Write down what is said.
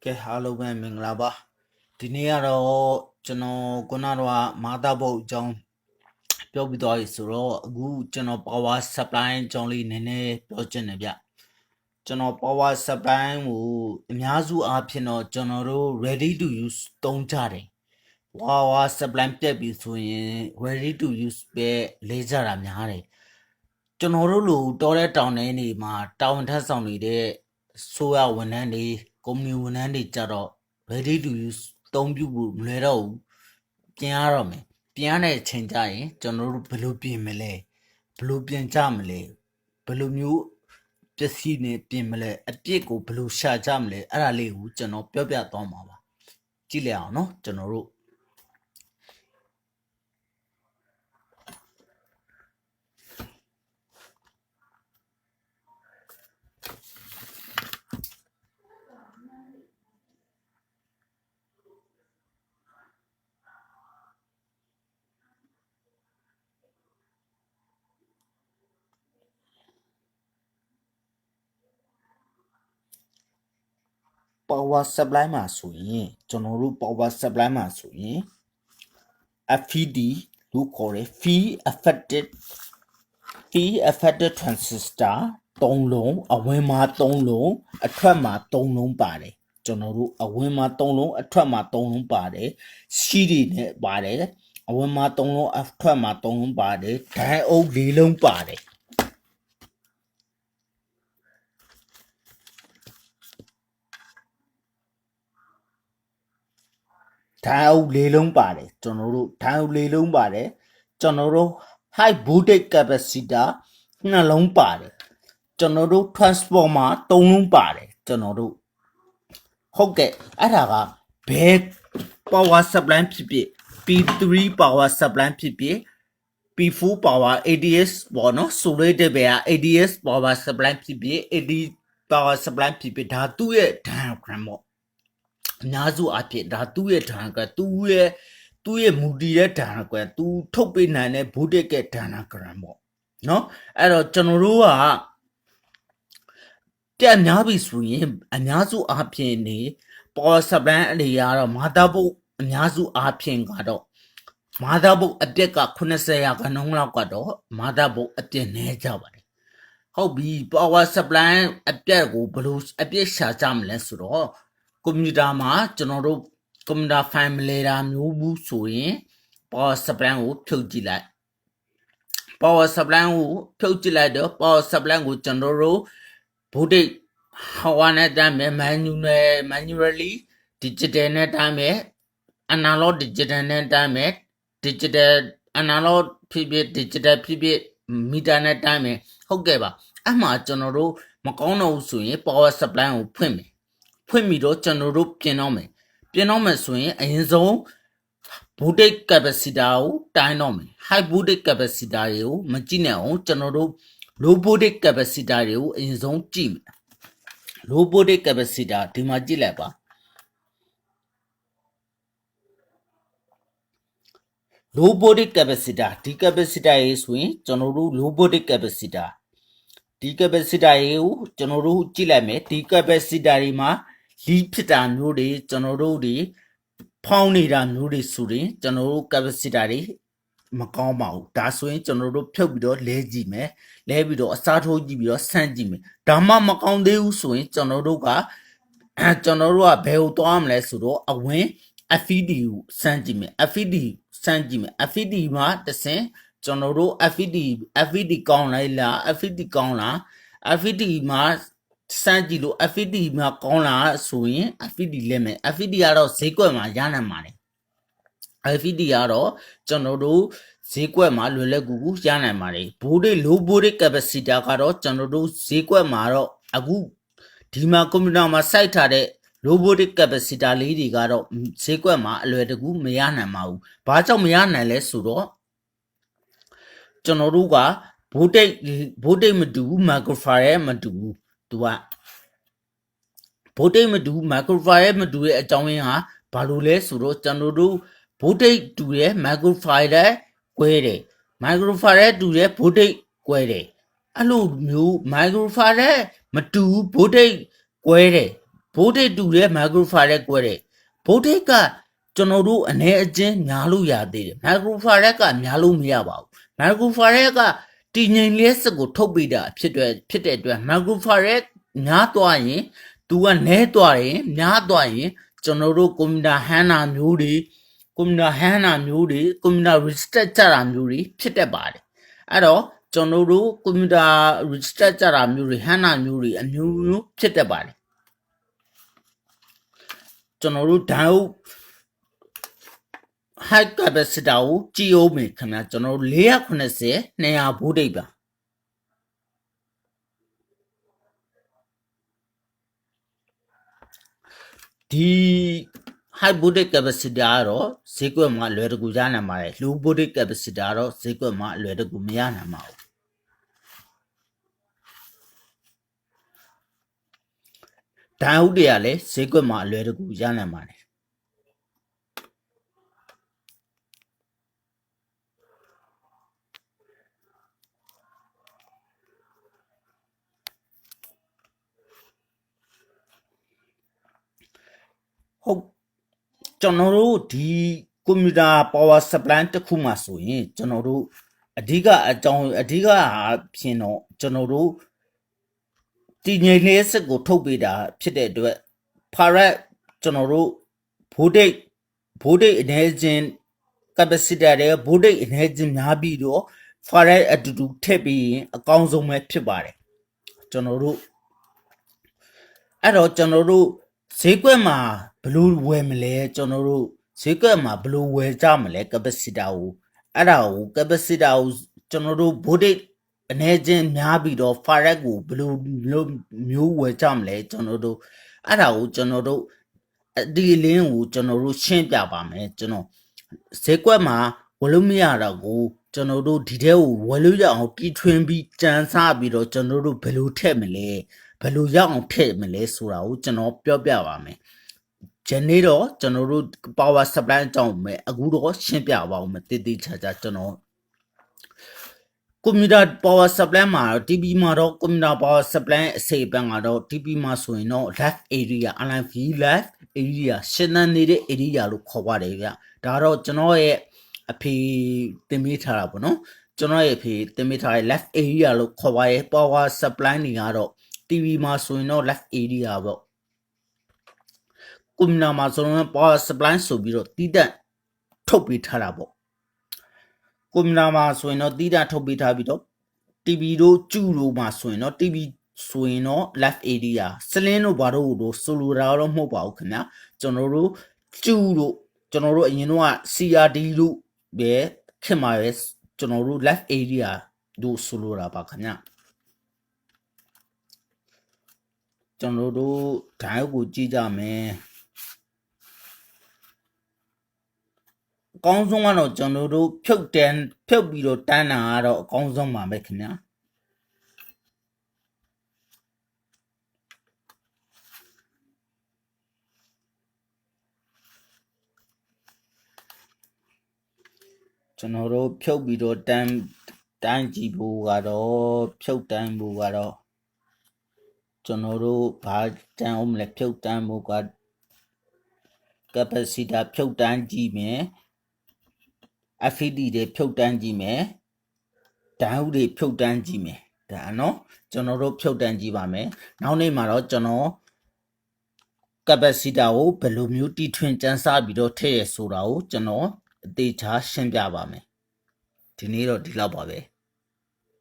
ကဲအားလုံးပဲမင်္ဂလာပါဒီနေ့ကတော့ကျွန်တော်ခုနကတော့မာတာဘုတ်အကြောင်းပြောပြသွားပြီဆိုတော့အခုကျွန်တော် power supply အကြောင်းလေးနည်းနည်းပြောချင်တယ်ဗျကျွန်တော် power supply ကိုအများစုအားဖြင့်တော့ကျွန်တော်တို့ ready to use သုံးကြတယ် power supply ပြတ်ပြီဆိုရင် ready to use ပဲလေးကြတာများတယ်ကျွန်တော်တို့လိုတော်တဲ့တောင်ထဲနေမှာတာဝန်ထမ်းဆောင်နေတဲ့ဆိုရဝန်ထမ်းတွေကုမ္ပဏီဝန်ထမ်းတွေကြတော့ ready to use သုံးပြုဖို့မလွယ်တော့ဘူးပြင်ရတော့မယ်ပြင်ရတဲ့အချိန်ကျရင်ကျွန်တော်တို့ဘယ်လိုပြင်မလဲဘယ်လိုပြင်ကြမလဲဘယ်လိုမျိုးပစ္စည်းနဲ့ပြင်မလဲအပြစ်ကိုဘယ်လိုရှာကြမလဲအဲ့ဒါလေးကိုကျွန်တော်ပြောပြသွားမှာပါကြည့်လိုက်အောင်နော်ကျွန်တော်တို့power supply မှာဆိုရင်ကျွန်တော်တို့ power supply မှာဆိုရင် FED လို့ခေါ်တယ် Field Effective Transistor 3လုံးအဝင်မှာ3လုံးအထွက်မှာ3လုံးပါတယ်ကျွန်တော်တို့အဝင်မှာ3လုံးအထွက်မှာ3လုံးပါတယ်စီးတွေနဲ့ပါတယ်အဝင်မှာ3လုံးအထွက်မှာ3လုံးပါတယ်ဒိုင်အုပ်4လုံးပါတယ်ဒိုင်အုပ်4လုံးပါတယ်ကျွန်တော်တို့ဒိုင်အုပ်4လုံးပါတယ်ကျွန်တော်တို့ high voltage capacitor 2လုံးပါတယ်ကျွန်တော်တို့ transformer 3လုံးပါတယ်ကျွန်တော်တို့ဟုတ်ကဲ့အဲ့ဒါကဘယ် power supply ဖြစ်ဖြစ် P3 power supply ဖြစ်ဖြစ် P4 power ADS ပေါ့နော်ဆိုလိုတဲ့ဘယ်က ADS power supply ဖြစ်ဖြစ် AD power supply ဖြစ်ဖြစ်ဒါသူ့ရဲ့ diagram ပေါ့အများစုအဖြစ်ဒါသူ့ရဲ့ diagram သူ့ရဲ့မူတည်တဲ့ diagram သူထုတ်ပေးနိုင်တဲ့ voltage ရဲ့ diagram ပေါ့နော်အဲ့တော့ကျွန်တော်တို့ကတက်များပြီဆိုရင်အများစုအဖြစ်နေ power supply အနေရတော့မာတာဘုတ်အများစုအဖြစ်ကတော့မာတာဘုတ်အပြက်က80ရာခိုင်နှုန်းလောက်ကတော့မာတာဘုတ်အပြက်နေကြပါတယ်ဟုတ်ပြီ power supply အပြက်ကိုဘယ်လိုအပြက်ရှာကြမလဲဆိုတော့ကွန်ပျူတာမှာကျွန်တော်တို့ကွန်ပျူတာ file မလဲတာမျိုးဘူးဆိုရင် power supply ကိုဖြုတ်ကြည့်လိုက် power supply ကိုဖြုတ်ကြည့်လိုက်တော့ power supply ကိုကျွန်တော်တို့ voltage ဟောနဲ့တိုင်းမဲ့ manually digital နဲ့တိုင်းမဲ့ analog digital နဲ့တိုင်းမဲ့ digital analog ဖြစ်ဖြစ် digital ဖြစ်ဖြစ် meter နဲ့တိုင်းမဲ့ဟုတ်ကဲ့ပါအဲ့မှာကျွန်တော်တို့မကောင်းတော့ဘူးဆိုရင် power supply ကိုဖွင့်ပြီးတော့ကျွန်တော်တို့ပြင်တော့မယ်ဆိုရင်အရင်ဆုံး voltage capacitor ကိုတိုင်းတော့မယ် high voltage capacitor တွေကိုမကြည့်နဲ့အောင်ကျွန်တော်တို့ low voltage capacitor တွေကိုအရင်ဆုံးကြည့်မယ် low voltage capacitor ဒီမှာကြည့်လိုက်ပါ low voltage capacitor ဒီ capacitor ရေဆိုရင်ကျွန်တော်တို့ low voltage capacitor ဒီ capacitor ရေကိုကျွန်တော်တို့ကြည့်လိုက်မယ်ဒီ capacitor တွေမှာ leak ဖြစ်တာမျိုးတွေကျွန်တော်တို့တွေဖောင်းနေတာမျိုးတွေဆိုရင်ကျွန်တော်တို့ capacitor တွေမကောင်းပါဘူးဒါဆိုရင်ကျွန်တော်တို့ဖြုတ်ပြီးတော့လဲကြည့်မယ်လဲပြီးတော့အစားထိုးကြည့်ပြီးတော့ဆန့်ကြည့်မယ်ဒါမှမကောင်းသေးဘူးဆိုရင်ကျွန်တော်တို့ကဘယ်ကိုသွားမလဲဆိုတော့အဝင် FED ကိုစမ်းကြည့်မယ် FED စမ်းကြည့်မယ် FED မှာတစ်ဆင့်ကျွန်တော်တို့ FED ကောင်းလား FED ကောင်းလား FED မှာစမ်းကြည့်လို့ FED မှာကောင်းလားဆိုရင် FED လဲမယ် FED ကတော့ဈေးကွက်မှာရနိုင်ပါတယ် FED ကတော့ကျွန်တော်တို့ဈေးကွက်မှာလွယ်လွယ်ကူကူရနိုင်ပါတယ် low voltage capacitor ကတော့ကျွန်တော်တို့ဈေးကွက်မှာတော့အခုဒီမှာကွန်ပျူတာမှာစိုက်ထားတဲ့ low voltage capacitor လေးတွေကတော့ဈေးကွက်မှာအလွယ်တကူမရနိုင်ပါဘူး။ဘာကြောင့်မရနိုင်လဲဆိုတော့ကျွန်တော်တို့က voltage မတူဘူး microfarad မတူဘူးသူက voltage မတူဘူး microfarad မတူတဲ့အကြောင်းရင်းဟာဘာလို့လဲဆိုတော့ကျွန်တော်တို့ voltage တူတဲ့ microfarad ကွဲတယ် microfarad တူတဲ့ voltage ကွဲတယ်အဲ့လိုမျိုး microfarad မတူဘူး voltage ကွဲတယ် voltage တူတဲ့ microfarad ကွဲတဲ့ voltage ကကျွန်တော်တို့အနေအချင်းများလို့ရသေးတယ် microfarad ကများလို့မရပါဘူး microfarad ကတည်ငြိမ်လျက်စစ်ကိုထုတ်ပေးတာဖြစ်တဲ့အတွက် microfarad များသွားရင်သူကနည်းသွားရင်များသွားရင်ကျွန်တော်တို့ကွန်ပျူတာဟန်နာမျိုးတွေကွန်ပျူတာဟန်နာမျိုးတွေကွန်ပျူတာ restart ကြတာမျိုးတွေဖြစ်တတ်ပါတယ်အဲ့တော့ကျွန်တော်တို့ကွန်ပျူတာ restart ကြတာမျိုးတွေဟန်နာမျိုးတွေအမျိုးမျိုးဖြစ်တတ်ပါတယ်ကျွန်တော်တို့ diode high capacitor ကိုကြည့်အောင်မယ်ခင်ဗျာကျွန်တော်တို့490 200 voltage ပါဒီ high voltage capacitor ကတော့ဈေးကွက်မှာလွယ်တကူရနိုင်ပါတယ် low voltage capacitor ကတော့ဈေးကွက်မှာလွယ်တကူမရနိုင်ပါဘူးဒိုင်ဟုတ်တွေကလည်းဈေးကွက်မှာလွယ်တကူရနိုင်ပါတယ်ဟုတ်ကျွန်တော်တို့ဒီကွန်ပျူတာ power supply တစ်ခုမှဆိုရင်ကျွန်တော်တို့အဓိကအကြောင်းအဓိကဖြစ်တော့ကျွန်တော်တို့တည်ငြိမ်လေးစစ်ကိုထုတ်ပေးတာဖြစ်တဲ့အတွက် farad ကျွန်တော်တို့ voltage အနေချင်း capacitor တွေ voltage အနေချင်းများပြီးတော့ farad အတူတူထည့်ပြီးရင်အကောင်းဆုံးပဲဖြစ်ပါတယ်ကျွန်တော်တို့အဲ့တော့ကျွန်တော်တို့ဈေးကွက်မှာဘယ်လိုဝယ်မလဲကျွန်တော်တို့ဈေးကွက်မှာဘယ်လိုဝယ်ကြမလဲ capacitor ကိုအဲ့ဒါကို capacitor ကိုကျွန်တော်တို့ voltage အနေချင်းများပြီးတော့ farad ကိုဘယ်လိုမျိုးဝယ်ကြမလဲကျွန်တော်တို့အဲ့ဒါကိုကျွန်တော်တို့ဒီလင်းကိုကျွန်တော်တို့ရှင်းပြပါမယ်ကျွန်တော်ဈေးကွက်မှာဝယ်လို့မရတော့ကိုကျွန်တော်တို့ဒီထဲကိုဝယ်လို့ရအောင်တီထွင်ပြီးကြံစားပြီးတော့ကျွန်တော်တို့ဘယ်လိုထည့်မလဲဘယ်လိုရအောင်ထည့်မလဲဆိုတာကိုကျွန်တော်ပြောပြပါမယ်ဂျန်နေ့တော့ကျွန်တော်တို့ power supply အကြောင်းပဲအခုတော့ရှင်းပြပါဦးမယ်တည်တည်ချာချာကျွန်တော်ကွန်ပျူတာ power supply မှာတော့ TP မှာတော့ကွန်ပျူတာ power supply အစိပ်ပန်းကတော့ TP မှာဆိုရင်တော့ left area LV left area ရှင်းနေတဲ့ area လို့ခေါ်ပါတယ်ဗျဒါတော့ကျွန်တော်ရဲ့အဖေတင်ပေးထားတာပေါ့နော်ကျွန်တော်ရဲ့အဖေတင်ပေးထားတဲ့ left area လို့ခေါ်ပါရဲ့ power supply တွေကတော့ TV မှာဆိုရင်တော့ left area ပေါ့ကွန်ပျူတာမှာဆိုရင် power supply ဆိုပြီးတော့တီးတက်ထုတ်ပေးထားတာပေါ့ကွန်ပျူတာမှာဆိုရင်တော့တီးတက်ထုတ်ပေးထားပြီးတော့ TV တို့ကျူတို့မှာဆိုရင်တော့ TV ဆိုရင်တော့ left area စလင်းတို့ဘာတို့တို့ဆိုလိုတာတော့မဟုတ်ပါဘူးခင်ဗျာကျွန်တော်တို့ကျူတို့ကျွန်တော်တို့အရင်တော့ CRD တို့ပဲခင်မှာပဲကျွန်တော်တို့ left area တို့ဆိုလိုတာပါခင်ဗျာကျွန်တော်တို့ဓာတ်ကိုကြည့်ကြမယ်အကောင်းဆုံးကတော့ကျွန်တော်တို့ဖြုတ်ပြီးတော့တန်းတာကတော့အကောင်းဆုံးပါပဲခင်ဗျာကျွန်တော်တို့ဖြုတ်ပြီးတော့တန်းကြည့်ဖို့ကတော့ဖြုတ်တန်းဖို့ကတော့ကျွန်တော်တို့ဘာတန်းအောင်မလဲဖြုတ်တန်းဖို့က capacitor ဖြုတ်တန်းကြည့်မယ် FET တွေဖြုတ်တန်းကြည့်မယ်ဓာတ်ဥတွေဖြုတ်တန်းကြည့်မယ်ဒါနော်ကျွန်တော်တို့ဖြုတ်တန်းကြည့်ပါမယ်နောက်နေ့မှာတော့ကျွန်တော် capacitor ကိုဘယ်လိုမျိုးတီထွင်ကျန်းစားပြီးတော့ထည့်ရဆိုတာကိုကျွန်တော်အသေးချာရှင်းပြပါမယ်ဒီနေ့တော့ဒီလောက်ပါပဲ